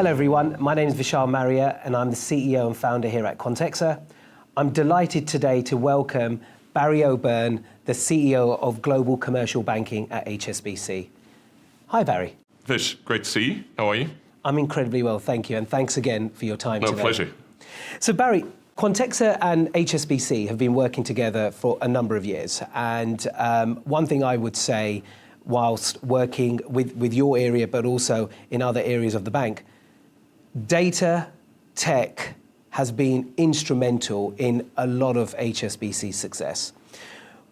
Hello everyone, my name is Vishal Maria and I'm the CEO and founder here at Quantexa. I'm delighted today to welcome Barry O'Byrne, the CEO of Global Commercial Banking at HSBC. Hi Barry. Vish, great to see you. How are you? I'm incredibly well, thank you, and thanks again for your time today. No, pleasure. So Barry, Quantexa and HSBC have been working together for a number of years, and one thing I would say, whilst working with your area but also in other areas of the bank, data, tech has been instrumental in a lot of HSBC's success.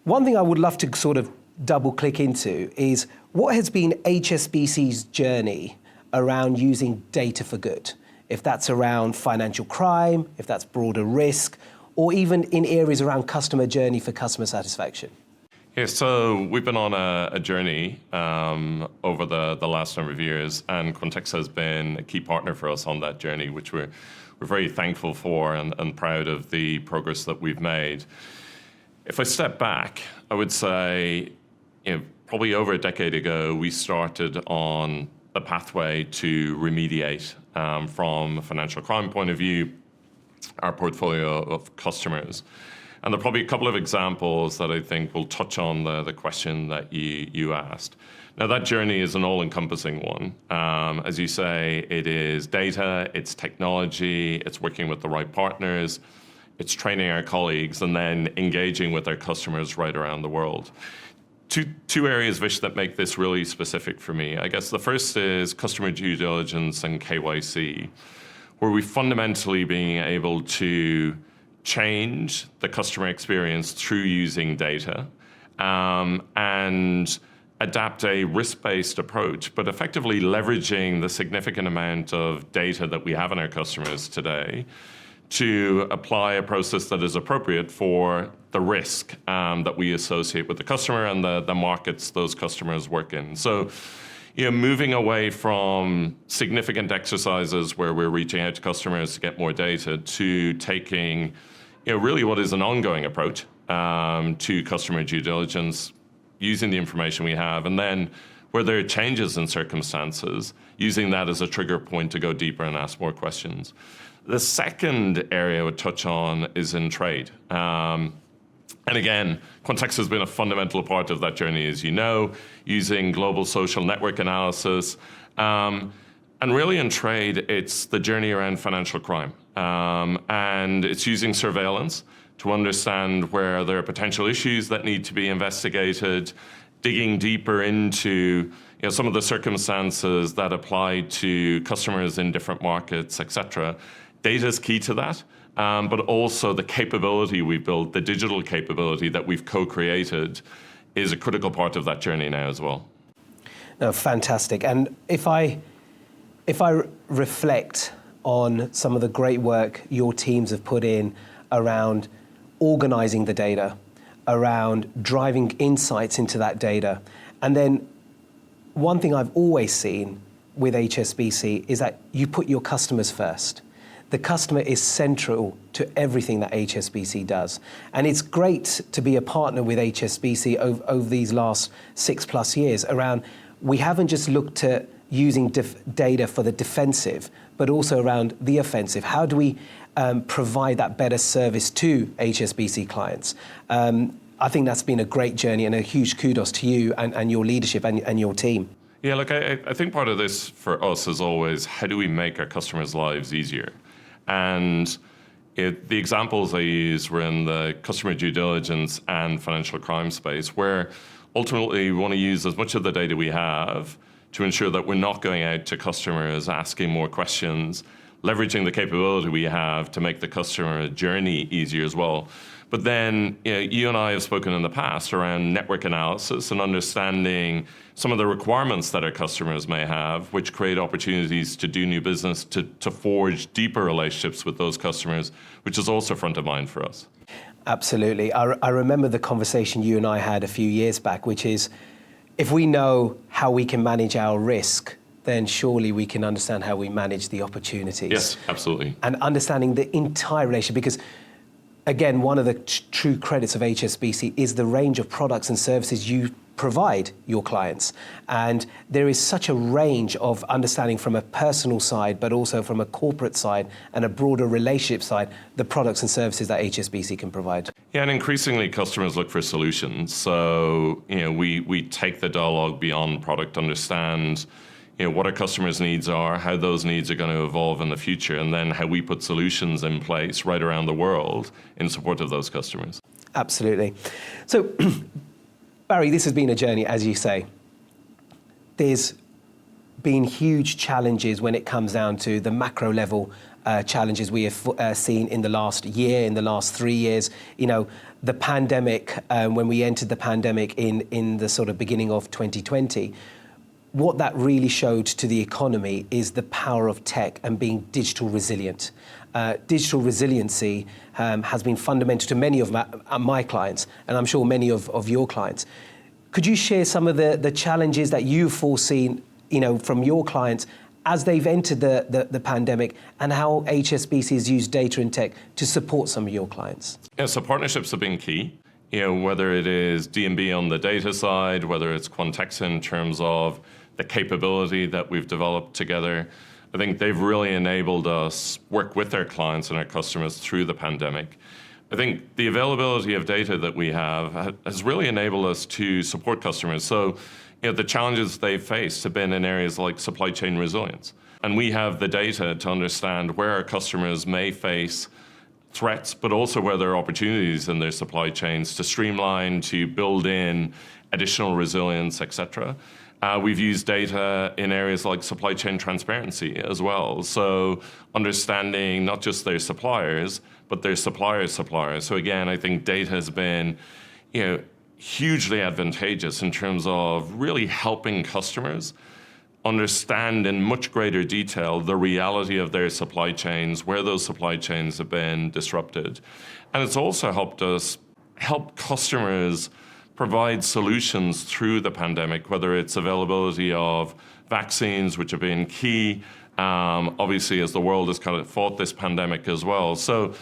One thing I would love to sort of double click into is what has been HSBC's journey around using data for good? If that's around financial crime, if that's broader risk, or even in areas around customer journey for customer satisfaction. Yeah, so we've been on a journey over the last number of years, and Quantexa has been a key partner for us on that journey, which we're very thankful for and proud of the progress that we've made. If I step back, I would say, probably over a decade ago, we started on a pathway to remediate from a financial crime point of view our portfolio of customers. And there are probably a couple of examples that I think will touch on the question that you asked. Now, that journey is an all-encompassing one. As you say, it is data, it's technology, it's working with the right partners, it's training our colleagues, and then engaging with our customers right around the world. Two areas, Vish, that make this really specific for me. I guess the first is customer due diligence and KYC, where we fundamentally being able to change the customer experience through using data and adapt a risk-based approach, but effectively leveraging the significant amount of data that we have in our customers today to apply a process that is appropriate for the risk that we associate with the customer and the markets those customers work in. So, moving away from significant exercises where we're reaching out to customers to get more data to taking really what is an ongoing approach to customer due diligence, using the information we have, and then where there are changes in circumstances, using that as a trigger point to go deeper and ask more questions. The second area I would touch on is in trade. And again, Quantexa has been a fundamental part of that journey, as you know, using global social network analysis. And really in trade, it's the journey around financial crime. And it's using surveillance to understand where there are potential issues that need to be investigated, digging deeper into some of the circumstances that apply to customers in different markets, et cetera. Data is key to that, but also the capability we've built, the digital capability that we've co-created, is a critical part of that journey now as well. No, fantastic. And if I reflect on some of the great work your teams have put in around organizing the data, around driving insights into that data, and then one thing I've always seen with HSBC is that you put your customers first. The customer is central to everything that HSBC does. And it's great to be a partner with HSBC over these last 6+ years around, we haven't just looked at using data for the defensive, but also around the offensive. How do we provide that better service to HSBC clients? I think that's been a great journey, and a huge kudos to you and your leadership and your team. Yeah, look, I think part of this for us is always, how do we make our customers' lives easier? And the examples I use were in the customer due diligence and financial crime space, where ultimately we want to use as much of the data we have to ensure that we're not going out to customers asking more questions, leveraging the capability we have to make the customer journey easier as well. But then you and I have spoken in the past around network analysis and understanding some of the requirements that our customers may have, which create opportunities to do new business, to forge deeper relationships with those customers, which is also front of mind for us. Absolutely. I remember the conversation you and I had a few years back, which is, if we know how we can manage our risk, then surely we can understand how we manage the opportunities. Yes, absolutely. And understanding the entire relationship, because again, one of the true credits of HSBC is the range of products and services you provide your clients. And there is such a range of understanding from a personal side, but also from a corporate side and a broader relationship side, the products and services that HSBC can provide. Yeah, and increasingly customers look for solutions. So, we take the dialogue beyond product, understand what our customers' needs are, how those needs are going to evolve in the future, and then how we put solutions in place right around the world in support of those customers. Absolutely. So, Barry, this has been a journey, as you say. There's been huge challenges when it comes down to the macro level challenges we have seen in the last year, in the last 3 years. The pandemic, when we entered the pandemic in the sort of beginning of 2020, what that really showed to the economy is the power of tech and being digital resilient. Digital resiliency has been fundamental to many of my clients, and I'm sure many of your clients. Could you share some of the challenges that you've foreseen, from your clients as they've entered the pandemic, and how HSBC has used data and tech to support some of your clients? Yeah, so partnerships have been key. Whether it is D&B on the data side, whether it's Quantexa in terms of the capability that we've developed together, I think they've really enabled us work with our clients and our customers through the pandemic. I think the availability of data that we have has really enabled us to support customers. So, the challenges they've faced have been in areas like supply chain resilience. And we have the data to understand where our customers may face threats, but also where there are opportunities in their supply chains to streamline, to build in additional resilience, et cetera. We've used data in areas like supply chain transparency as well. So understanding not just their suppliers, but their suppliers' suppliers. So again, I think data has been, hugely advantageous in terms of really helping customers understand in much greater detail the reality of their supply chains, where those supply chains have been disrupted. And it's also helped us help customers provide solutions through the pandemic, whether it's availability of vaccines, which have been key, obviously, as the world has kind of fought this pandemic as well. So,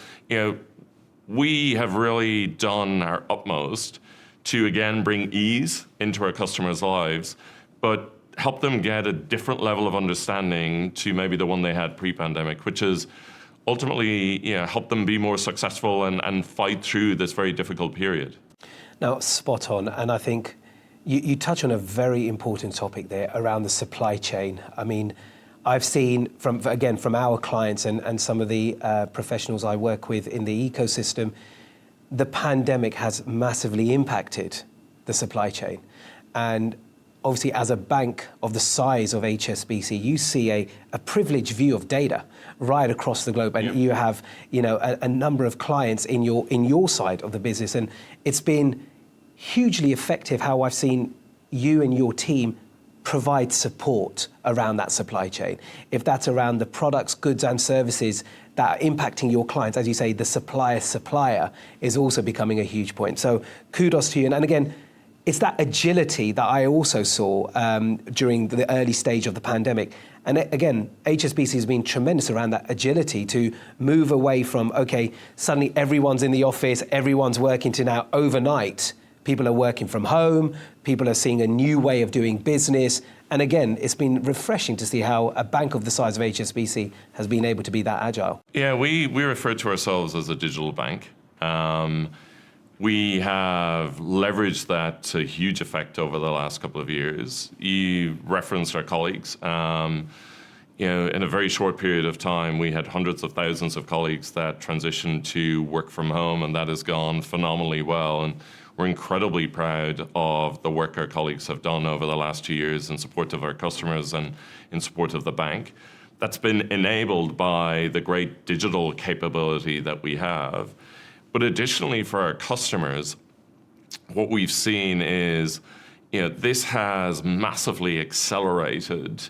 we have really done our utmost to, again, bring ease into our customers' lives, but help them get a different level of understanding to maybe the one they had pre-pandemic, which is ultimately help them be more successful and fight through this very difficult period. Now, spot on. And I think you touch on a very important topic there around the supply chain. I mean, I've seen from our clients and some of the professionals I work with in the ecosystem, the pandemic has massively impacted the supply chain. And obviously, as a bank of the size of HSBC, you see a privileged view of data right across the globe, and you have a number of clients in your side of the business, and it's been hugely effective how I've seen you and your team provide support around that supply chain. If that's around the products, goods, and services that are impacting your clients, as you say, the supplier is also becoming a huge point. So kudos to you, and again, it's that agility that I also saw during the early stage of the pandemic. And again, HSBC has been tremendous around that agility to move away from, okay, suddenly everyone's in the office, everyone's working, to now overnight, people are working from home, people are seeing a new way of doing business. And again, it's been refreshing to see how a bank of the size of HSBC has been able to be that agile. Yeah, we refer to ourselves as a digital bank. We have leveraged that to huge effect over the last couple of years. You referenced our colleagues. In a very short period of time, we had hundreds of thousands of colleagues that transitioned to work from home, and that has gone phenomenally well. And we're incredibly proud of the work our colleagues have done over the last 2 years in support of our customers and in support of the bank. That's been enabled by the great digital capability that we have. But additionally, for our customers, what we've seen is, this has massively accelerated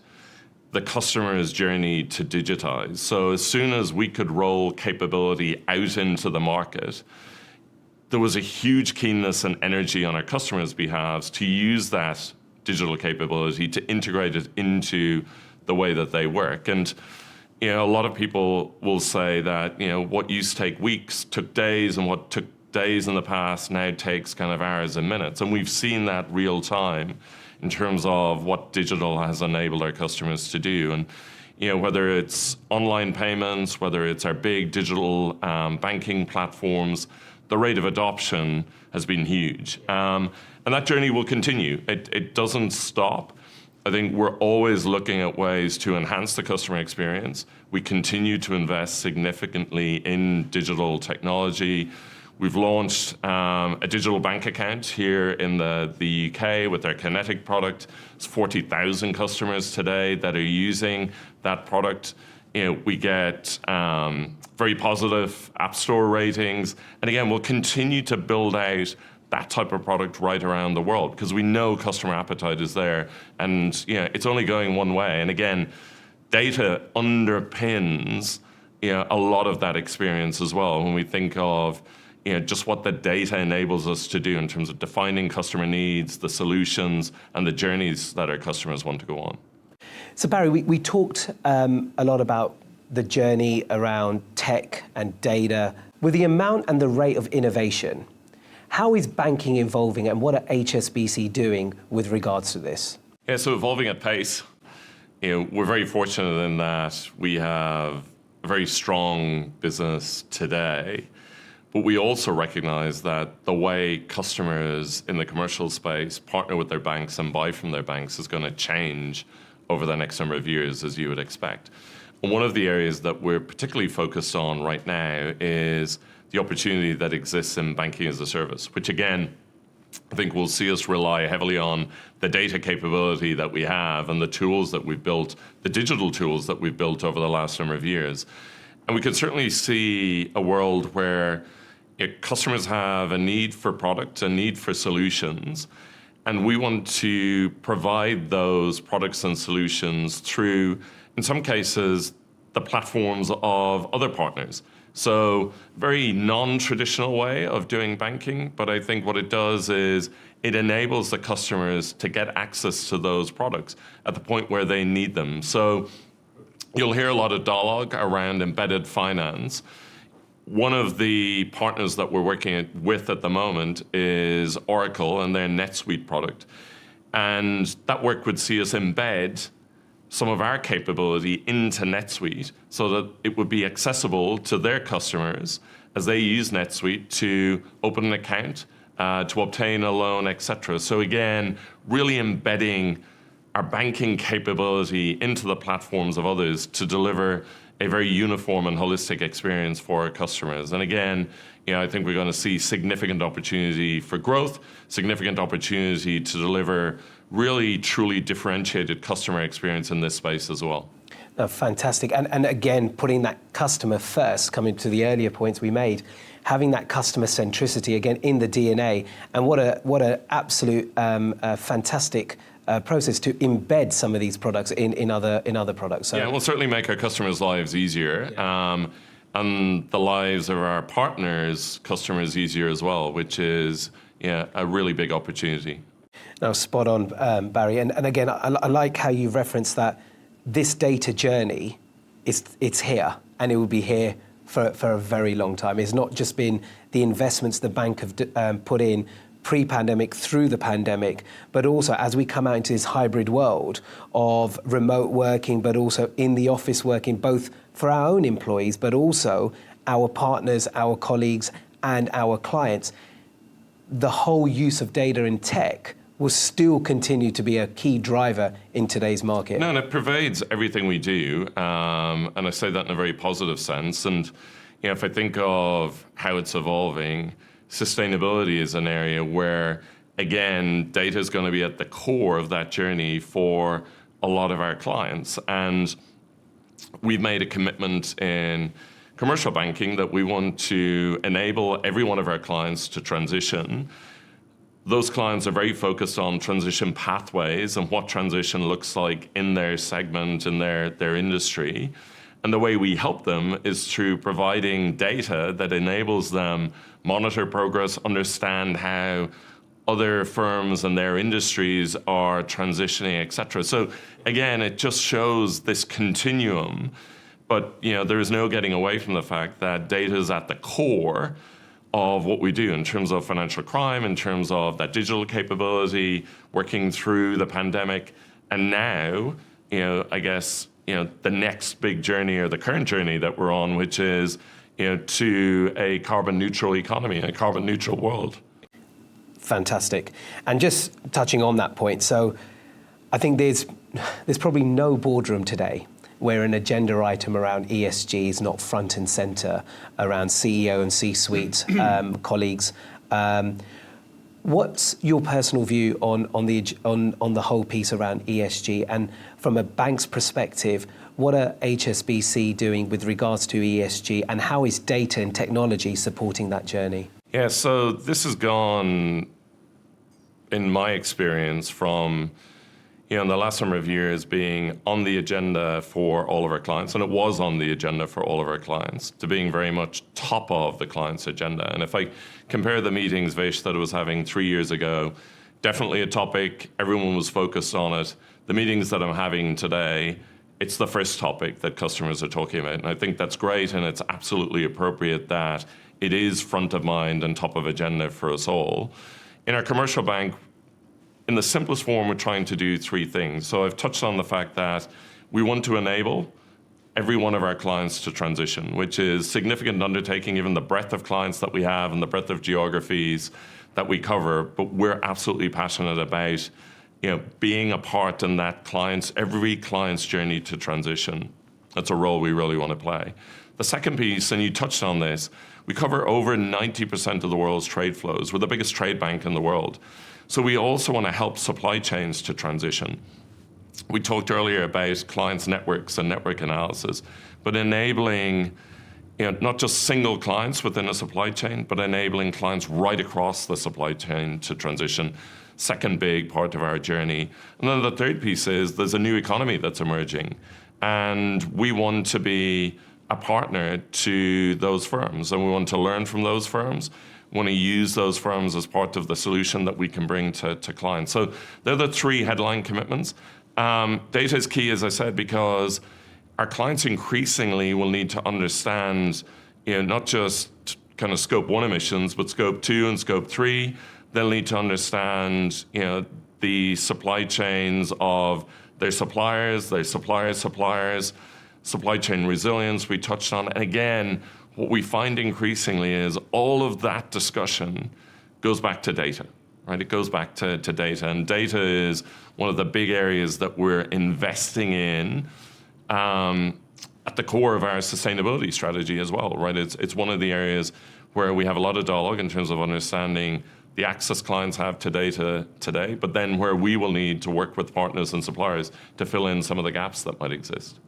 the customer's journey to digitize. So as soon as we could roll capability out into the market, there was a huge keenness and energy on our customers' behalves to use that digital capability to integrate it into the way that they work. And a lot of people will say that what used to take weeks took days, and what took days in the past now takes kind of hours and minutes. And we've seen that real time in terms of what digital has enabled our customers to do. And whether it's online payments, whether it's our big digital banking platforms, the rate of adoption has been huge. And that journey will continue. It doesn't stop. I think we're always looking at ways to enhance the customer experience. We continue to invest significantly in digital technology. We've launched a digital bank account here in the UK with our Kinetic product. It's 40,000 customers today that are using that product. We get very positive App Store ratings. And again, we'll continue to build out that type of product right around the world because we know customer appetite is there. And it's only going one way. And again, data underpins a lot of that experience as well. When we think of just what the data enables us to do in terms of defining customer needs, the solutions, and the journeys that our customers want to go on. So Barry, we talked a lot about the journey around tech and data. With the amount and the rate of innovation, how is banking evolving and what are HSBC doing with regards to this? Yeah, so evolving at pace. We're very fortunate in that we have a very strong business today, but we also recognize that the way customers in the commercial space partner with their banks and buy from their banks is going to change over the next number of years, as you would expect. And one of the areas that we're particularly focused on right now is the opportunity that exists in banking as a service, which again, I think will see us rely heavily on the data capability that we have and the tools that we've built, the digital tools that we've built over the last number of years. And we can certainly see a world where customers have a need for product, a need for solutions, and we want to provide those products and solutions through, in some cases, the platforms of other partners. So very non-traditional way of doing banking, but I think what it does is it enables the customers to get access to those products at the point where they need them. So you'll hear a lot of dialogue around embedded finance. One of the partners that we're working with at the moment is Oracle and their NetSuite product. And that work would see us embed some of our capability into NetSuite so that it would be accessible to their customers as they use NetSuite to open an account, to obtain a loan, etc. So again, really embedding our banking capability into the platforms of others to deliver a very uniform and holistic experience for our customers. And again, I think we're going to see significant opportunity for growth, significant opportunity to deliver really, truly differentiated customer experience in this space as well. Oh, fantastic. And again, putting that customer first, coming to the earlier points we made, having that customer centricity, again, in the DNA. And what a absolute fantastic process to embed some of these products in other products. So, yeah, it will certainly make our customers' lives easier. Yeah. And the lives of our partners, customers easier as well, which is a really big opportunity. No, spot on, Barry. And again, I like how you referenced that this data journey, it's here, and it will be here for a very long time. It's not just been the investments the bank have put in pre-pandemic, through the pandemic, but also as we come out into this hybrid world of remote working, but also in the office working, both for our own employees, but also our partners, our colleagues, and our clients. The whole use of data and tech will still continue to be a key driver in today's market. No, and it pervades everything we do, and I say that in a very positive sense. And if I think of how it's evolving, sustainability is an area where, again, data is going to be at the core of that journey for a lot of our clients. And we've made a commitment in commercial banking that we want to enable every one of our clients to transition. Those clients are very focused on transition pathways and what transition looks like in their segment, in their industry. And the way we help them is through providing data that enables them monitor progress, understand how other firms and their industries are transitioning, et cetera. So again, it just shows this continuum. But there is no getting away from the fact that data is at the core of what we do in terms of financial crime, in terms of that digital capability, working through the pandemic, and now, I guess, the next big journey or the current journey that we're on, which is, to a carbon neutral economy, a carbon neutral world. Fantastic. And just touching on that point, so I think there's probably no boardroom today where an agenda item around ESG is not front and center around CEO and C-suite colleagues. What's your personal view on the whole piece around ESG? And from a bank's perspective, what are HSBC doing with regards to ESG, and how is data and technology supporting that journey? Yeah, so this has gone, in my experience, from in the last number of years being on the agenda for all of our clients, and it was on the agenda for all of our clients, to being very much top of the client's agenda. And if I compare the meetings, Vish, that I was having 3 years ago, definitely a topic, everyone was focused on it. The meetings that I'm having today, it's the first topic that customers are talking about. And I think that's great, and it's absolutely appropriate that it is front of mind and top of agenda for us all. In our commercial bank, in the simplest form, we're trying to do 3 things. So I've touched on the fact that we want to enable every one of our clients to transition, which is significant undertaking, given the breadth of clients that we have and the breadth of geographies that we cover. But we're absolutely passionate about, being a part in that every client's journey to transition. That's a role we really want to play. The second piece, and you touched on this, we cover over 90% of the world's trade flows. We're the biggest trade bank in the world. So we also want to help supply chains to transition. We talked earlier about clients' networks and network analysis, but enabling not just single clients within a supply chain, but enabling clients right across the supply chain to transition. Second big part of our journey. And then the third piece is there's a new economy that's emerging, and we want to be a partner to those firms, and we want to learn from those firms. We want to use those firms as part of the solution that we can bring to clients. So they're the 3 headline commitments. Data is key, as I said, because our clients increasingly will need to understand, not just kind of scope 1 emissions, but scope 2 and scope 3. They'll need to understand, the supply chains of their suppliers, supply chain resilience we touched on. And again, what we find increasingly is all of that discussion goes back to data, right? It goes back to data. And data is one of the big areas that we're investing in at the core of our sustainability strategy as well, right? It's one of the areas where we have a lot of dialogue in terms of understanding the access clients have to data today, but then where we will need to work with partners and suppliers to fill in some of the gaps that might exist.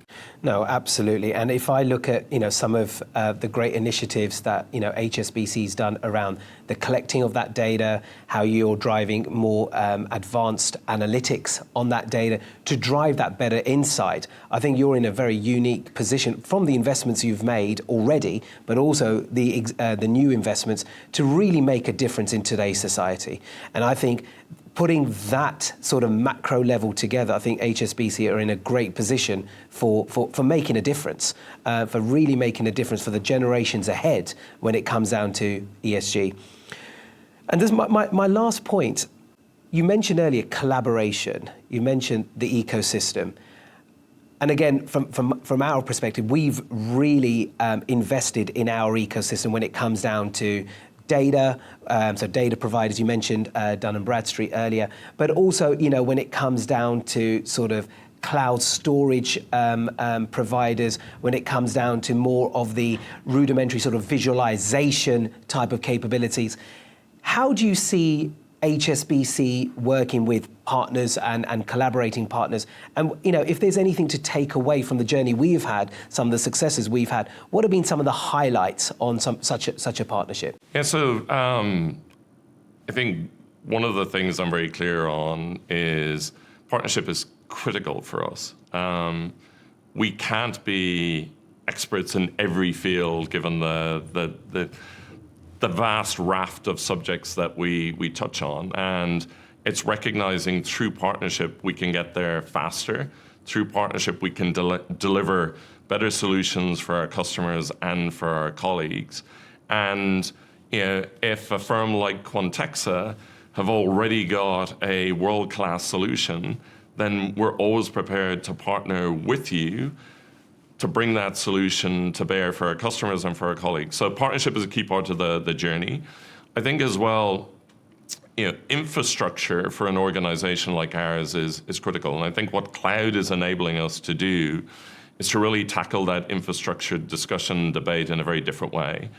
No, absolutely. And if I look at some of the great initiatives that HSBC's done around the collecting of that data, how you're driving more advanced analytics on that data to drive that better insight, I think you're in a very unique position from the investments you've made already, but also the new investments to really make a difference in today's society. And I think putting that sort of macro level together, I think HSBC are in a great position for making a difference, for really making a difference for the generations ahead when it comes down to ESG. And this, my last point, you mentioned earlier collaboration, you mentioned the ecosystem. And again, from our perspective, we've really invested in our ecosystem when it comes down to data, so data providers, you mentioned Dun & Bradstreet earlier, but also, when it comes down to sort of cloud storage providers, when it comes down to more of the rudimentary sort of visualization type of capabilities. How do you see HSBC working with partners and collaborating partners? And if there's anything to take away from the journey we've had, some of the successes we've had, what have been some of the highlights on such a partnership? Yeah, so I think one of the things I'm very clear on is partnership is critical for us. We can't be experts in every field given the vast raft of subjects that we touch on, and it's recognizing through partnership we can get there faster. Through partnership we can deliver better solutions for our customers and for our colleagues. And if a firm like Quantexa have already got a world-class solution, then we're always prepared to partner with you to bring that solution to bear for our customers and for our colleagues. So partnership is a key part of the journey. I think as well, infrastructure for an organization like ours is critical. And I think what cloud is enabling us to do is to really tackle that infrastructure discussion debate in a very different way.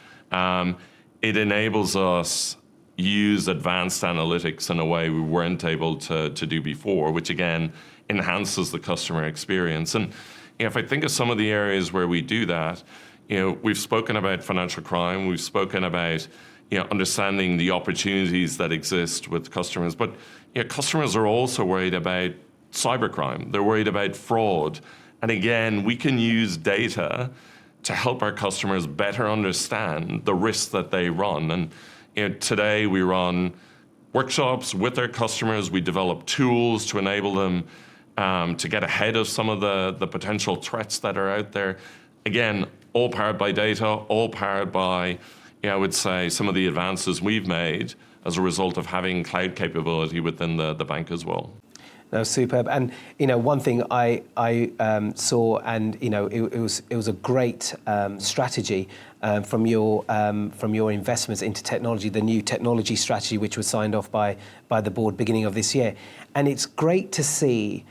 It enables us use advanced analytics in a way we weren't able to do before, which again enhances the customer experience. And if I think of some of the areas where we do that, we've spoken about financial crime, we've spoken about understanding the opportunities that exist with customers, but customers are also worried about cybercrime. They're worried about fraud, and again, we can use data to help our customers better understand the risks that they run. And today we run workshops with our customers. We develop tools to enable them to get ahead of some of the potential threats that are out there. Again, all powered by data, all powered by, I would say, some of the advances we've made as a result of having cloud capability within the bank as well. No, superb. And one thing I saw, and it was a great strategy from your investments into technology, the new technology strategy, which was signed off by the board beginning of this year. And it's great to see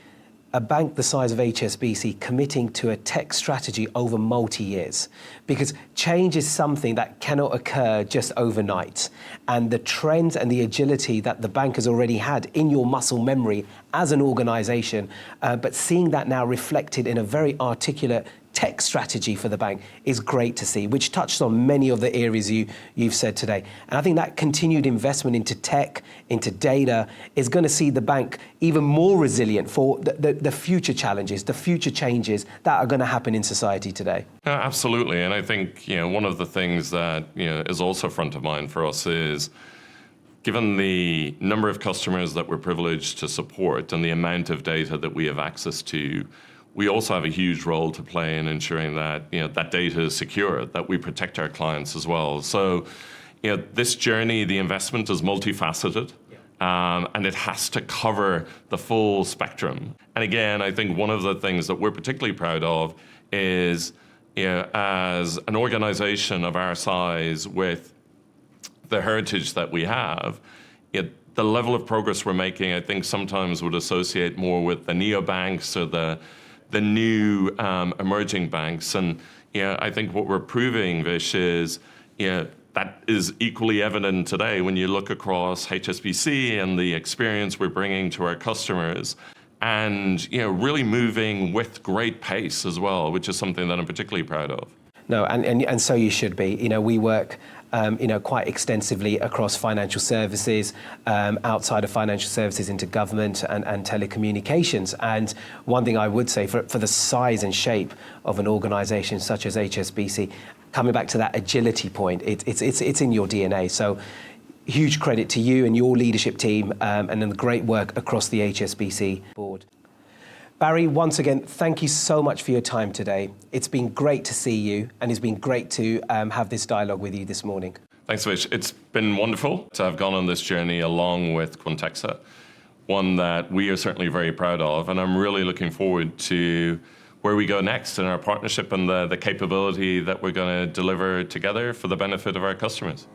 a bank the size of HSBC committing to a tech strategy over multi-years, because change is something that cannot occur just overnight. And the trends and the agility that the bank has already had in your muscle memory as an organization, but seeing that now reflected in a very articulate tech strategy for the bank is great to see, which touched on many of the areas you've said today. And I think that continued investment into tech, into data, is going to see the bank even more resilient for the future challenges, the future changes that are going to happen in society today. Absolutely. And I think one of the things that is also front of mind for us is, given the number of customers that we're privileged to support and the amount of data that we have access to, we also have a huge role to play in ensuring that that data is secure, that we protect our clients as well. So, this journey, the investment is multifaceted, and it has to cover the full spectrum. And again, I think one of the things that we're particularly proud of is, as an organization of our size with the heritage that we have, the level of progress we're making, I think sometimes would associate more with the neobanks or the new emerging banks. And I think what we're proving, Vish, is that is equally evident today when you look across HSBC and the experience we're bringing to our customers, and really moving with great pace as well, which is something that I'm particularly proud of. No, and so you should be. We work quite extensively across financial services, outside of financial services into government and telecommunications. And one thing I would say for the size and shape of an organisation such as HSBC, coming back to that agility point, it's in your DNA. So huge credit to you and your leadership team, and then the great work across the HSBC board. Barry, once again, thank you so much for your time today. It's been great to see you, and it's been great to have this dialogue with you this morning. Thanks, Vish. It's been wonderful to have gone on this journey along with Quantexa, one that we are certainly very proud of, and I'm really looking forward to where we go next in our partnership and the capability that we're going to deliver together for the benefit of our customers.